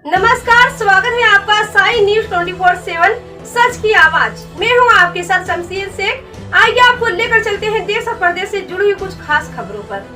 नमस्कार, स्वागत है आपका साई न्यूज 24/7 सच की आवाज। मैं हूं आपके साथ शमशीर शेख। आइए आपको लेकर चलते हैं देश और प्रदेश से जुड़ी हुई कुछ खास खबरों पर।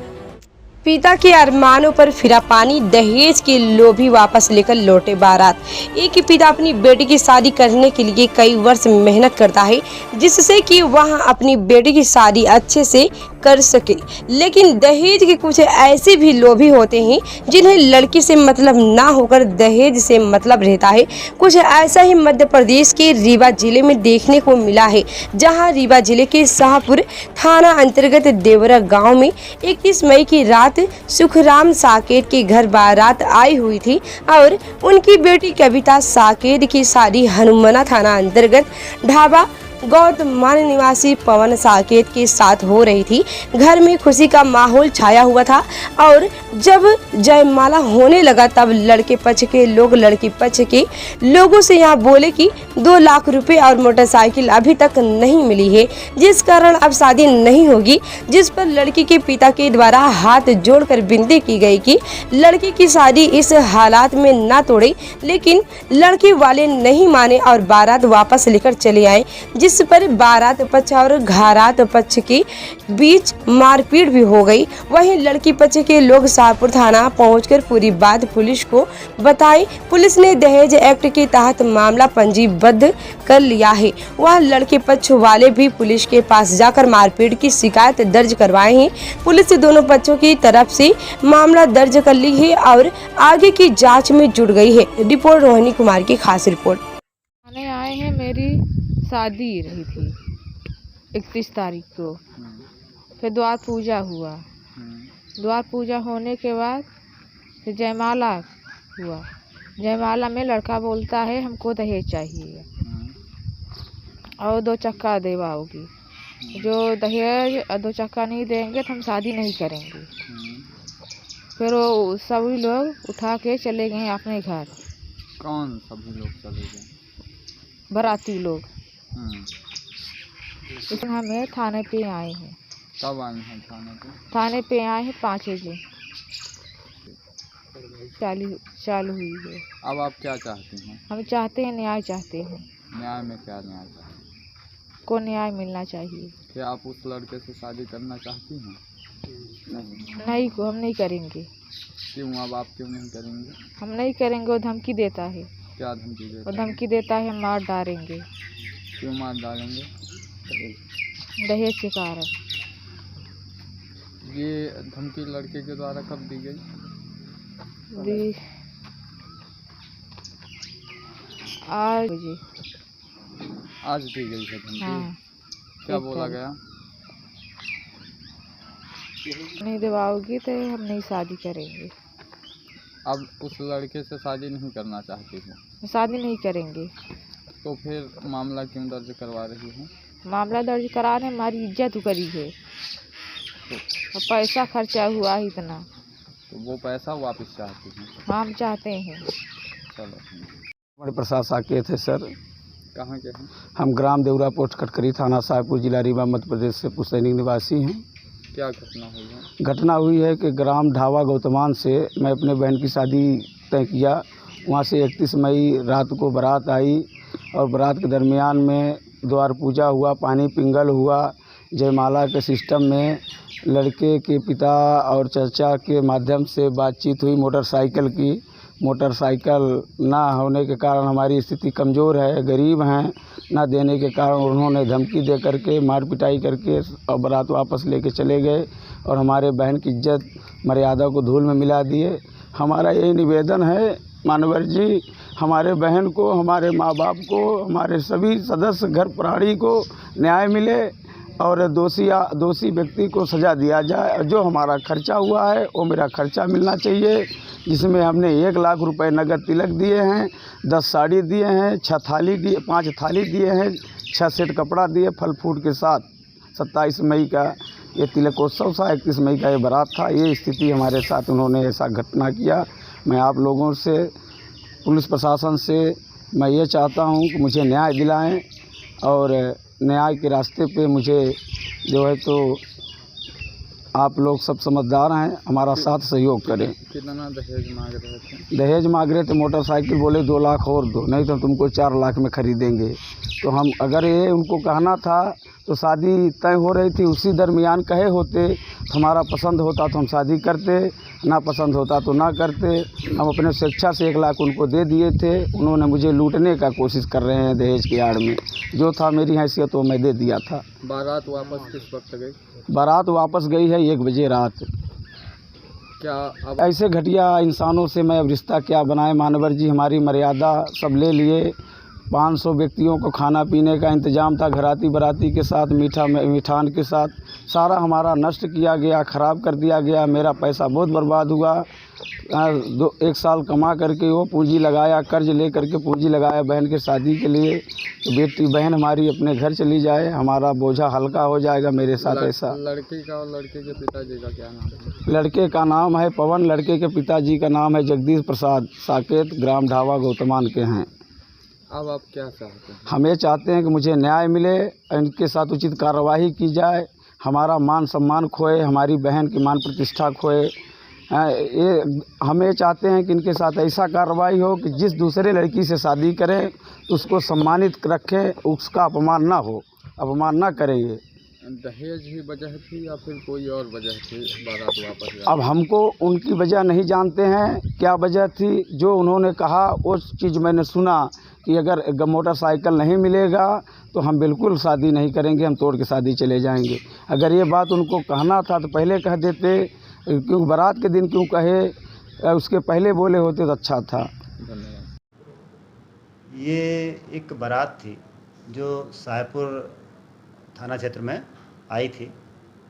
पिता के अरमानों पर फिरा पानी, दहेज के लोभी वापस लेकर लौटे बारात। एक ही पिता अपनी बेटी की शादी करने के लिए कई वर्ष मेहनत करता है, जिससे कि वह अपनी बेटी की शादी अच्छे से कर सके, लेकिन दहेज के कुछ ऐसे भी लोभी होते हैं जिन्हें लड़की से मतलब ना होकर दहेज से मतलब रहता है। कुछ ऐसा ही मध्य प्रदेश के रीवा जिले में देखने को मिला है, जहां रीवा जिले के शाहपुर थाना अंतर्गत देवरा गांव में 21 मई की रात सुखराम साकेत के घर बारात आई हुई थी और उनकी बेटी कविता साकेत की शादी हनुमाना थाना अंतर्गत ढाबा गौतमान निवासी पवन साकेत के साथ हो रही थी। घर में खुशी का माहौल छाया हुआ था और जब जयमाला होने लगा तब लड़के पक्ष के लोग लड़की पक्ष के लोगों से यहाँ बोले कि 2 लाख रुपए और मोटरसाइकिल अभी तक नहीं मिली है, जिस कारण अब शादी नहीं होगी। जिस पर लड़की के पिता के द्वारा हाथ जोड़कर विनती की गई कि लड़की की शादी इस हालात में ना तोड़े, लेकिन लड़के वाले नहीं माने और बारात वापस लेकर चले आए, जिस पर बारात पक्ष और घरात पक्ष के बीच मारपीट भी हो गई। वहीं लड़की पक्ष के लोग शाहपुर थाना पहुंचकर पूरी बात पुलिस को बताई। पुलिस ने दहेज एक्ट के तहत मामला पंजीबद्ध कर लिया है। वह लड़के पक्ष वाले भी पुलिस के पास जाकर मारपीट की शिकायत दर्ज करवाए हैं। पुलिस दोनों पक्षों की तरफ से मामला दर्ज कर ली है और आगे की जाँच में जुट गई है। रिपोर्ट रोहिणी कुमार की खास रिपोर्ट। आए हैं, मेरी शादी रही थी 31 तारीख को। फिर द्वार पूजा हुआ। द्वार पूजा होने के बाद फिर जयमाला हुआ। जयमाला में लड़का बोलता है हमको दहेज चाहिए और 2 चक्का देवाओगी। जो दहेज और 2 चक्का नहीं देंगे तो हम शादी नहीं करेंगे। फिर वो सभी लोग उठा के चले गए अपने घर। कौन सभी लोग चले गए? बाराती लोग। इसलिए हमें थाने पे आए हैं। कब आए हैं थाने पे? थाने पे आए हैं 5 बजे चालू हुई है। अब आप क्या चाहते हैं? हम चाहते हैं न्याय चाहते हैं। न्याय में क्या न्याय चाहते हैं? को न्याय मिलना चाहिए। क्या आप उस लड़के से शादी करना चाहती हैं? नहीं को हम नहीं करेंगे। क्यों? अब आप क्यों नहीं करेंगे? हम नहीं करेंगे। वो धमकी देता है। क्या धमकी देता वो है? धमकी देता है हम मार डालेंगे। क्यों मार डालेंगे? दहेज के कारण। ये धमकी लड़के के द्वारा कब दी गई? आज बजे। आज दी गई है धमकी? हाँ। क्या बोला गया? नहीं दिवाओगी तो हम नहीं शादी करेंगे। अब उस लड़के से शादी नहीं करना चाहती हो? शादी नहीं करेंगे। तो फिर मामला क्यों दर्ज करवा रही हो? मामला दर्ज कराने हमारी इज्जत करी है और पैसा खर्चा हुआ है इतना। तो वो पैसा वापस चाहती हैं? हम चाहते हैं। चलो। हमारे प्रसाद साकेत है सर। कहाँ के हैं? हम ग्राम देवरा पोस्ट कटकरी थाना शाहपुर जिला रीवा मध्य प्रदेश से पुस्तैनिक निवासी हैं। क्या घटना हुई है? घटना हुई है कि ग्राम ढाबा गौतमान से मैं अपने बहन की शादी तय किया। वहाँ से 31 मई रात को बारात आई और बारात के दरमियान में द्वार पूजा हुआ, पानी पिंगल हुआ। जयमाला के सिस्टम में लड़के के पिता और चर्चा के माध्यम से बातचीत हुई मोटरसाइकिल की। मोटरसाइकिल ना होने के कारण हमारी स्थिति कमज़ोर है, गरीब हैं, ना देने के कारण उन्होंने धमकी दे करके मार पिटाई करके और बारात वापस लेके चले गए और हमारे बहन की इज्जत मर्यादा को धूल में मिला दिए। हमारा यही निवेदन है मानवर जी, हमारे बहन को, हमारे माँ बाप को, हमारे सभी सदस्य घर प्राणी को न्याय मिले और दोषी व्यक्ति को सज़ा दिया जाए। जो हमारा खर्चा हुआ है वो मेरा खर्चा मिलना चाहिए, जिसमें हमने 1 लाख रुपए नगद तिलक दिए हैं, 10 साड़ी दिए हैं, 5 थाली दिए हैं, 6 सेट कपड़ा दिए फल फूल के साथ। 27 मई का ये तिलकोत्सव था, 31 मई का ये बारात था। ये स्थिति हमारे साथ उन्होंने ऐसा घटना किया। मैं आप लोगों से, पुलिस प्रशासन से मैं ये चाहता हूँ कि मुझे न्याय दिलाएं और न्याय के रास्ते पे मुझे जो है तो आप लोग सब समझदार हैं, हमारा साथ सहयोग करें। कितना दहेज मांग रहे थे? दहेज मांग रहे थे, मोटरसाइकिल बोले 2 लाख और दो, नहीं तो तुमको 4 लाख में खरीदेंगे। तो हम अगर ये उनको कहना था तो शादी तय हो रही थी, उसी दरमियान कहे होते तो हमारा पसंद होता तो हम शादी करते, ना पसंद होता तो ना करते। हम अपने स्वेच्छा से 1 लाख उनको दे दिए थे, उन्होंने मुझे लूटने का कोशिश कर रहे हैं दहेज की आड़ में। जो था मेरी हैसियत वो मैं दे दिया था। बारात वापस किस वक्त गई? बारात वापस गई है 1 बजे रात। क्या अब ऐसे घटिया इंसानों से मैं अब रिश्ता क्या बनाए? मानवर जी हमारी मर्यादा सब ले लिए। 500 व्यक्तियों को खाना पीने का इंतज़ाम था, घराती बराती के साथ, मिठान के साथ, सारा हमारा नष्ट किया गया, ख़राब कर दिया गया। मेरा पैसा बहुत बर्बाद हुआ। 1 साल कमा करके वो पूंजी लगाया, कर्ज ले करके पूंजी लगाया बहन के शादी के लिए, तो बेटी बहन हमारी अपने घर चली जाए, हमारा बोझा हल्का हो जाएगा मेरे साथ। ऐसा लड़की का और लड़के के पिताजी का क्या नाम है? लड़के का नाम है पवन, लड़के के पिताजी का नाम है जगदीश प्रसाद, साकेत, ग्राम ढावा गौतमान के हैं। अब आप क्या चाहते हैं? हम ये चाहते हैं कि मुझे न्याय मिले, इनके साथ उचित कार्रवाई की जाए, हमारा मान सम्मान खोए, हमारी बहन की मान प्रतिष्ठा खोए। ये हम ये चाहते हैं कि इनके साथ ऐसा कार्रवाई हो कि जिस दूसरे लड़की से शादी करें उसको सम्मानित रखें, उसका अपमान ना हो, अपमान ना करें। ये दहेज ही वजह थी या फिर कोई और वजह थी बारात वापस जाने? अब हमको उनकी वजह नहीं जानते हैं क्या वजह थी। जो उन्होंने कहा वो चीज़ मैंने सुना कि अगर मोटरसाइकिल नहीं मिलेगा तो हम बिल्कुल शादी नहीं करेंगे, हम तोड़ के शादी चले जाएंगे। अगर ये बात उनको कहना था तो पहले कह देते, क्यों बारात के दिन क्यों कहे, उसके पहले बोले होते तो अच्छा था। धन्यवाद। ये एक बारात थी जो साहेबपुर थाना क्षेत्र में आई थी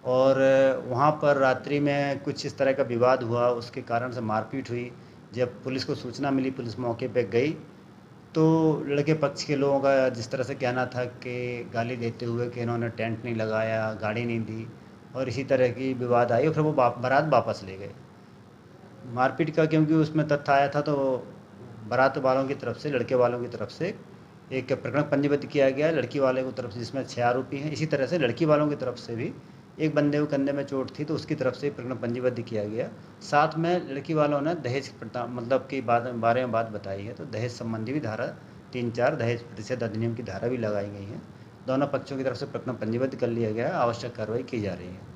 और वहाँ पर रात्रि में कुछ इस तरह का विवाद हुआ, उसके कारण से मारपीट हुई। जब पुलिस को सूचना मिली, पुलिस मौके पे गई तो लड़के पक्ष के लोगों का जिस तरह से कहना था कि गाली देते हुए कि इन्होंने टेंट नहीं लगाया, गाड़ी नहीं दी और इसी तरह की विवाद आई और फिर वो बारात वापस ले गए। मारपीट का क्योंकि उसमें तथ्य आया था तो बारात वालों की तरफ से, लड़के वालों की तरफ से एक प्रकरण पंजीबद्ध किया गया है लड़की वाले की तरफ से, जिसमें 6 आरोपी हैं। इसी तरह से लड़की वालों की तरफ से भी एक बंदे को कंधे में चोट थी तो उसकी तरफ से प्रकरण पंजीबद्ध किया गया। साथ में लड़की वालों ने दहेज मतलब की बारे में बात बताई है, तो दहेज संबंधी भी धारा 3-4 दहेज प्रतिषेध अधिनियम की धारा भी लगाई गई है। दोनों पक्षों की तरफ से प्रकरण पंजीबद्ध कर लिया गया है, आवश्यक कार्रवाई की जा रही है।